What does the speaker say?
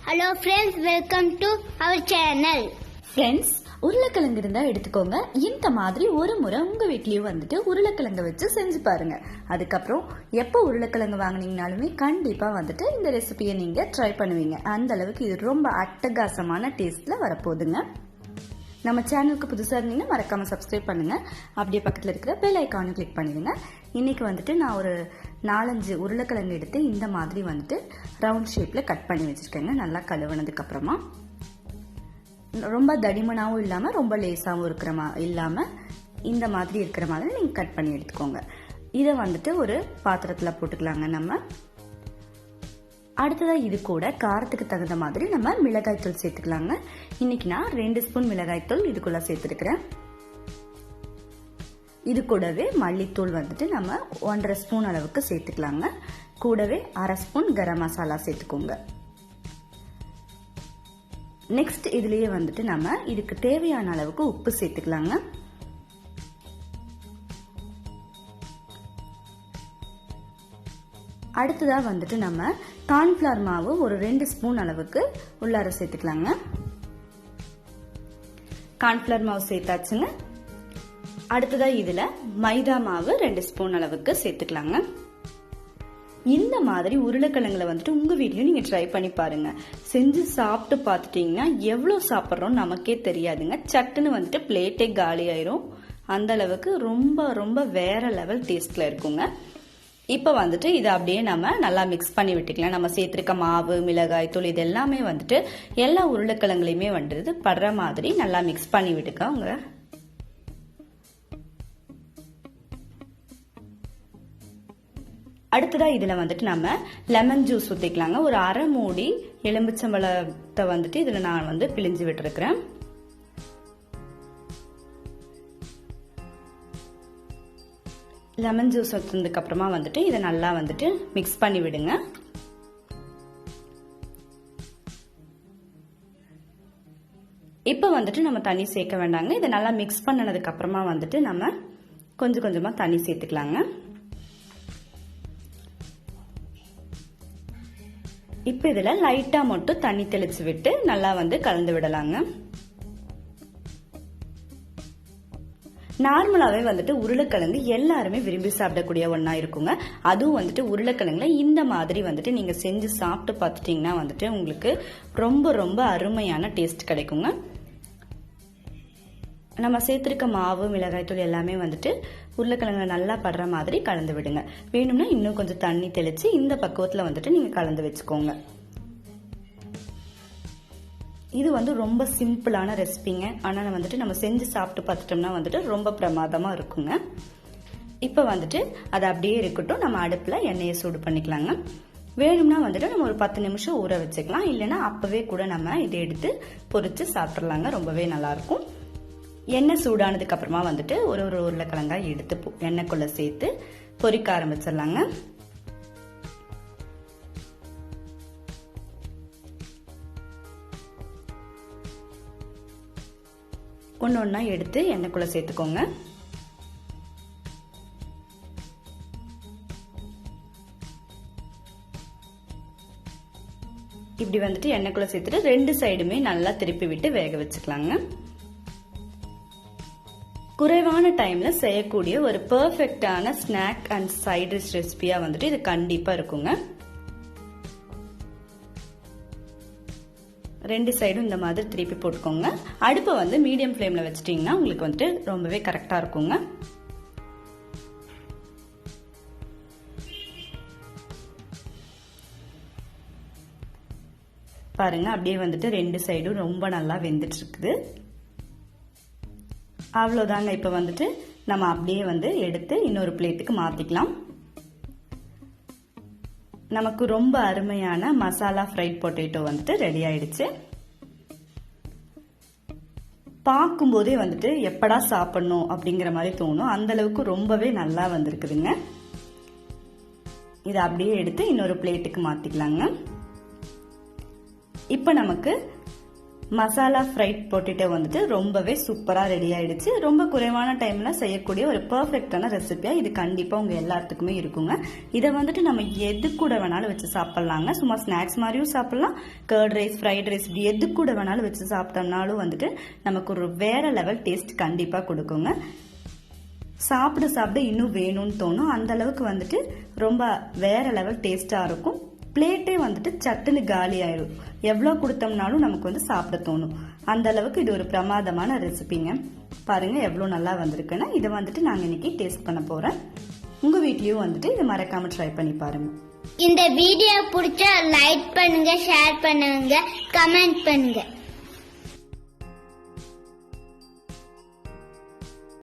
Hello friends, welcome to our channel. Friends, உருளைக்கிழங்கு இருந்தா எடுத்துக்கோங்க. இந்த மாதிரி ஒரு முறை உங்க வீட்லயும் வந்துட்டு உருளைக்கிழங்கு வச்சு செஞ்சு பாருங்க. அதுக்கப்புறம் எப்போ உருளைக்கிழங்கு வாங்கினீங்கனாலுமே கண்டிப்பா வந்துட்டு இந்த ரெசிபியை நீங்க ட்ரை பண்ணுவீங்க. அந்த அளவுக்கு இது ரொம்ப அட்டகாசமான டேஸ்ட்ல வரப்போகுதுங்க. நம்ம சேனலுக்கு புதுசாக இருந்தீங்கன்னா மறக்காம சப்ஸ்கிரைப் பண்ணுங்க. அப்படியே பக்கத்தில் இருக்கிற பெல் ஐக்கானை கிளிக் பண்ணிடுங்க. இன்னைக்கு வந்துட்டு நான் ஒரு 4-5 உருளைக்கிழங்கு எடுத்து இந்த மாதிரி வந்துட்டு ரவுண்ட் ஷேப்ல கட் பண்ணி வச்சிருக்கேங்க. நல்லா கழுவுனதுக்கு அப்புறமா ரொம்ப தடிமனாகவும் இல்லாம ரொம்ப லேசாகவும் இல்லாம இந்த மாதிரி இருக்கிற மாதிரி நீங்க கட் பண்ணி எடுத்துக்கோங்க. இதை வந்துட்டு ஒரு பாத்திரத்துல போட்டுக்கலாங்க. நம்ம அடுத்ததா இது கூட காரத்துக்கு தகுந்த மாதிரி நம்ம மிளகாய் தூள் சேர்த்துக்கலாங்க. இன்னைக்கு நான் 2 ஸ்பூன் மிளகாய் தூள் இதுக்குள்ள சேர்த்துருக்கிறேன். இது கூடவே மல்லித்தூள் வந்துட்டு நம்ம 1.5 ஸ்பூன் அளவுக்கு சேர்த்துக்கலாங்க. கூடவே 1/2 ஸ்பூன் கரம் மசாலா சேர்த்துக்கோங்க. நெக்ஸ்ட் இதுலயே வந்துட்டு நம்ம இதுக்கு தேவையான அளவுக்கு உப்பு சேர்த்துக்கலாங்க. அடுத்ததா வந்துட்டு நம்ம கார்ன்ஃபிளவர் மாவு ஒரு 2 ஸ்பூன் அளவுக்கு உள்ளார சேர்த்துக்கலாங்க. கார்ன்ஃபிளவர் மாவு சேர்த்தாச்சுங்க. அடுத்ததா இதுல மைதா மாவு 2 ஸ்பூன் அளவுக்கு சேர்த்துக்கலாங்க. இந்த மாதிரி உருளைக்கிழங்குல வந்துட்டு உங்க வீட்லயும் நீங்க ட்ரை பண்ணி பாருங்க. செஞ்சு சாப்பிட்டு பார்த்துட்டீங்கன்னா எவ்வளவு சாப்பிட்றோம் நமக்கே தெரியாதுங்க. சட்டுன்னு வந்துட்டு பிளேட்டே காலி ஆயிரும். அந்த அளவுக்கு ரொம்ப ரொம்ப வேற லெவல் டேஸ்ட்ல இருக்குங்க. இப்ப வந்துட்டு இதை அப்படியே நம்ம நல்லா மிக்ஸ் பண்ணி விட்டுக்கலாம். நம்ம சேர்த்திருக்க மாவு, மிளகாய் தூள் இது எல்லாமே வந்துட்டு எல்லா உருளைக்கிழங்குலையுமே வந்துட்டு படுற மாதிரி நல்லா மிக்ஸ் பண்ணி விட்டுக்கோங்க. அடுத்ததா இதுல வந்துட்டு நம்ம லெமன் ஜூஸ் ஊத்திக்கலாங்க. ஒரு 1/2 மூடி எலுமிச்சம்பழத்தை வந்துட்டு இதுல நான் வந்து பிழிஞ்சு விட்டுருக்கிறேன். லெமன் ஜூஸ் ஊத்துனதுக்கு அப்புறமா வந்துட்டு இதை நல்லா வந்துட்டு மிக்ஸ் பண்ணி விடுங்க. இப்ப வந்துட்டு நம்ம தண்ணி சேர்க்க வேண்டாங்க. இதை நல்லா மிக்ஸ் பண்ணனதுக்கு அப்புறமா வந்துட்டு நம்ம கொஞ்சம் கொஞ்சமா தண்ணி சேர்த்துக்கலாங்க. இப்ப இதுல லைட்டா மட்டும் தண்ணி தெளிச்சு விட்டு நல்லா வந்து கலந்து விடலாங்க. நார்மலாவே வந்துட்டு உருளைக்கிழங்கு எல்லாருமே விரும்பி சாப்பிடக்கூடிய ஒண்ணா இருக்குங்க. அதுவும் வந்துட்டு உருளைக்கிழங்குல இந்த மாதிரி வந்துட்டு நீங்க செஞ்சு சாப்பிட்டு பார்த்துட்டீங்கன்னா வந்துட்டு உங்களுக்கு ரொம்ப ரொம்ப அருமையான டேஸ்ட் கிடைக்குங்க. நம்ம சேர்த்திருக்க மாவு, மிளகாய் தூள் எல்லாமே வந்துட்டு உருளைக்கிழங்கு நல்லா படுற மாதிரி கலந்து விடுங்க. வேணும்னா இன்னும் கொஞ்சம் தண்ணி தெளிச்சு இந்த பக்குவத்துல வந்துட்டு நீங்க கலந்து வச்சுக்கோங்க. இது வந்து ரொம்ப சிம்பிளான ரெசிபிங்க. ஆனா வந்துட்டு நம்ம செஞ்சு சாப்பிட்டு பார்த்துட்டோம்னா வந்துட்டு ரொம்ப பிரமாதமா இருக்குங்க. இப்ப வந்துட்டு அது அப்படியே இருக்கட்டும். நம்ம அடுப்புல எண்ணெயை சூடு பண்ணிக்கலாங்க. வேணும்னா வந்துட்டு நம்ம ஒரு 10 நிமிஷம் ஊற வச்சுக்கலாம். இல்லைன்னா அப்பவே கூட நம்ம இதை எடுத்து பொரிச்சு சாப்பிடலாங்க. ரொம்பவே நல்லா இருக்கும். எண்ணெய் சூடானதுக்கு அப்புறமா வந்துட்டு ஒரு உருளைக்கிழங்காய் எடுத்து எண்ணெய்க்குள்ள சேர்த்து பொரிக்க ஆரம்பிச்சிடலாங்க. ஒன்னொன்னா எடுத்து எண்ணெய்க்குள்ள சேர்த்துக்கோங்க. இப்படி வந்துட்டு எண்ணெய்க்குள்ள சேர்த்துட்டு 2 சைடுமே நல்லா திருப்பி விட்டு வேக வச்சுக்கலாங்க. குறைவான டைம்ல செய்யக்கூடிய ஒரு பெர்ஃபெக்டான ஸ்நாக் அண்ட் சைட் டிஷ் ரெசிபியா வந்துட்டு இது கண்டிப்பா இருக்குங்க. 2 சைடும் இந்த மாதிரி திருப்பி போட்டுக்கோங்க. அடுப்பை வந்து மீடியம் ஃப்ளேம்ல வச்சிட்டீங்கன்னா உங்களுக்கு வந்துட்டு ரொம்பவே கரெக்டா இருக்குங்க. பாருங்க, அப்படியே வந்துட்டு 2 சைடும் ரொம்ப நல்லா வெந்துட்டு இருக்குது. அவ்வளவுதாங்க. இப்ப வந்துட்டு நம்ம அப்படியே வந்து எடுத்து இன்னொரு பிளேட்டுக்கு மாத்திக்கலாம். நமக்கு ரொம்ப அருமையான மசாலா ஃப்ரைட் பொட்டேட்டோ வந்துட்டு ரெடி ஆயிடுச்சு. பார்க்கும்போதே வந்துட்டு எப்படா சாப்பிடணும் அப்படிங்கிற மாதிரி தோணும். அந்த அளவுக்கு ரொம்பவே நல்லா வந்திருக்குதுங்க. இதை அப்படியே எடுத்து இன்னொரு பிளேட்டுக்கு மாத்திக்கலாங்க. இப்ப நமக்கு மசாலா ஃப்ரைட் பொட்டேட்டோ வந்துட்டு ரொம்பவே சூப்பராக ரெடி ஆயிடுச்சு. ரொம்ப குறைவான டைம்ல செய்யக்கூடிய ஒரு பர்ஃபெக்டான ரெசிபியா இது கண்டிப்பாக உங்க எல்லாத்துக்குமே இருக்குங்க. இதை வந்துட்டு நம்ம எது கூட வேணாலும் வச்சு சாப்பிடலாங்க. சும்மா ஸ்நாக்ஸ் மாதிரியும் சாப்பிடலாம். கர்ட் ரைஸ், ஃப்ரைட் ரைஸ் இப்படி எது கூட வேணாலும் வச்சு சாப்பிட்டோம்னாலும் வந்துட்டு நமக்கு ஒரு வேற லெவல் டேஸ்ட் கண்டிப்பாக கொடுக்குங்க. சாப்பிட சாப்பிட இன்னும் வேணும்னு தோணும். அந்த அளவுக்கு வந்துட்டு ரொம்ப வேற லெவல் டேஸ்டா இருக்கும். பிளேட்டே வந்துட்டு சட்டுன்னு காலி ஆயிடும். எவ்வளோ கொடுத்தோம்னாலும் நமக்கு வந்து சாப்பிட தோணும். அந்த அளவுக்கு இது ஒரு பிரமாதமான ரெசிபிங்க. பாருங்க எவ்வளோ நல்லா வந்திருக்குன்னு. இதை வந்துட்டு நாங்கள் இன்னைக்கு டேஸ்ட் பண்ண போறேன். உங்க வீட்லயும் வந்துட்டு இதை மறக்காம ட்ரை பண்ணி பாருங்க. இந்த வீடியோ பிடிச்சா லைக் பண்ணுங்க, ஷேர் பண்ணுங்க, கமெண்ட் பண்ணுங்க.